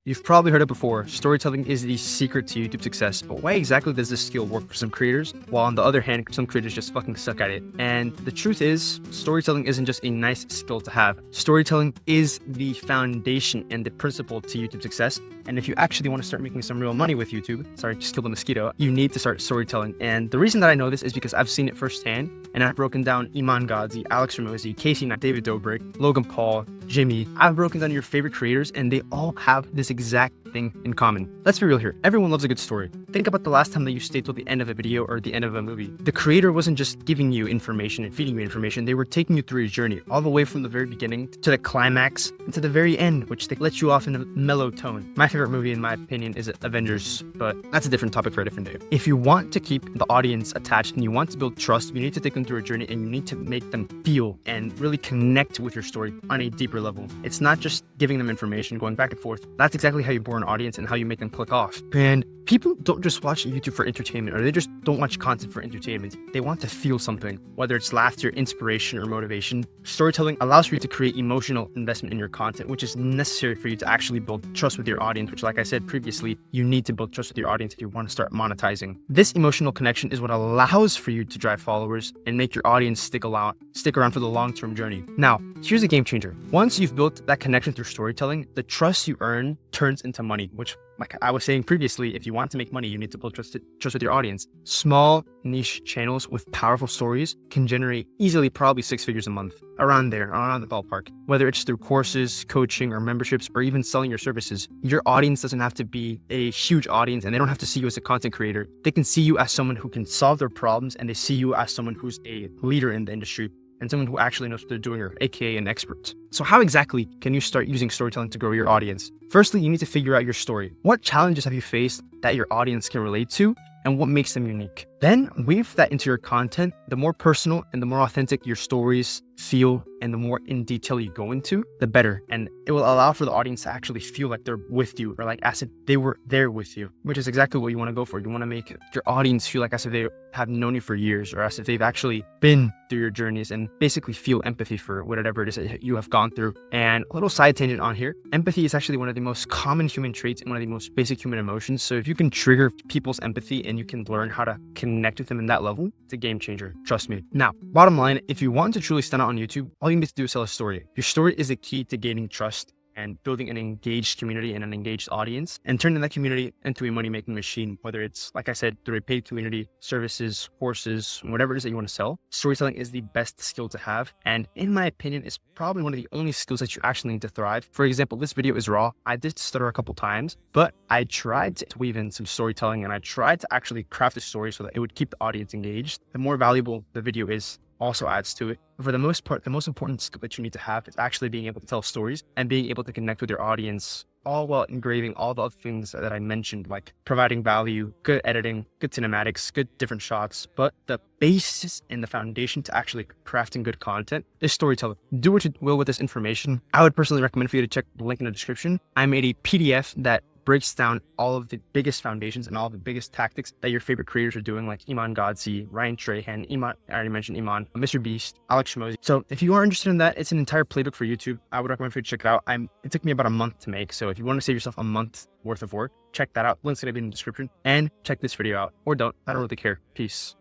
You've probably heard it before. Storytelling is the secret to YouTube success, but why exactly does this skill work for some creators, while on the other hand, some creators just fucking suck at it? And the truth is, storytelling isn't just a nice skill to have. Storytelling is the foundation and the principle to YouTube success. And if you actually want to start making some real money with YouTube, sorry, just killed a mosquito, you need to start storytelling. And the reason that I know this is because I've seen it firsthand, and I've broken down Iman Gadzhi, Hormozi, Casey, David Dobrik, Logan Paul, Jimmy. I've broken down your favorite creators, and they all have this exact thing in common. Let's be real here. Everyone loves a good story. Think about the last time that you stayed till the end of a video or the end of a movie. The creator wasn't just giving you information and feeding you information. They were taking you through a journey, all the way from the very beginning to the climax and to the very end, which they let you off in a mellow tone. My favorite movie, in my opinion, is Avengers, but that's a different topic for a different day. If you want to keep the audience attached and you want to build trust, you need to take them through a journey and you need to make them feel and really connect with your story on a deeper level. It's not just giving them information, going back and forth. That's exactly how you bore an audience and how you make them click off. And people don't just watch YouTube for entertainment, or they just don't watch content for entertainment. They want to feel something, whether it's laughter, inspiration, or motivation. Storytelling allows for you to create emotional investment in your content, which is necessary for you to actually build trust with your audience, which, like I said previously, you need to build trust with your audience if you want to start monetizing. This emotional connection is what allows for you to drive followers and make your audience stick around for the long-term journey. Now, here's a game changer. Once you've built that connection through storytelling, the trust you earn turns into money, which, like I was saying previously, if you want to make money, you need to build trust with your audience. Small niche channels with powerful stories can generate easily probably 6 figures a month, around there, around the ballpark. Whether it's through courses, coaching, or memberships, or even selling your services, your audience doesn't have to be a huge audience, and they don't have to see you as a content creator. They can see you as someone who can solve their problems, and they see you as someone who's a leader in the industry and someone who actually knows what they're doing, or aka an expert. So how exactly can you start using storytelling to grow your audience? Firstly, you need to figure out your story. What challenges have you faced that your audience can relate to, and what makes them unique? Then weave that into your content. The more personal and the more authentic your stories feel, and the more in detail you go into, the better. And it will allow for the audience to actually feel like they're with you, or like as if they were there with you, which is exactly what you want to go for. You want to make your audience feel like as if they have known you for years, or as if they've actually been through your journeys, and basically feel empathy for whatever it is that you have gone through. And a little side tangent on here, empathy is actually one of the most common human traits and one of the most basic human emotions. So if you can trigger people's empathy and you can learn how to connect with them in that level, it's a game changer. Trust me. Now, bottom line, if you want to truly stand out on YouTube, all you need to do is tell a story. Your story is the key to gaining trust and building an engaged community and an engaged audience, and turning that community into a money-making machine, whether it's, like I said, through a paid community, services, courses, whatever it is that you want to sell. Storytelling is the best skill to have, and in my opinion, it's probably one of the only skills that you actually need to thrive. For example, this video is raw. I did stutter a couple times, but I tried to weave in some storytelling, and I tried to actually craft a story so that it would keep the audience engaged. The more valuable the video is, also adds to it. But for the most part, the most important skill that you need to have is actually being able to tell stories and being able to connect with your audience, all while engraving all the other things that I mentioned, like providing value, good editing, good cinematics, good different shots. But the basis and the foundation to actually crafting good content is storytelling. Do what you will with this information. I would personally recommend for you to check the link in the description. I made a PDF that breaks down all of the biggest foundations and all the biggest tactics that your favorite creators are doing, like Iman Gadzhi, Ryan Trahan, Iman, I already mentioned Iman, MrBeast, Hormozi. So if you are interested in that, it's an entire playbook for YouTube. I would recommend for you to check it out. It took me about a month to make. So if you want to save yourself a month worth of work, check that out. Link's gonna be in the description, and check this video out, or don't. I don't really care. Peace.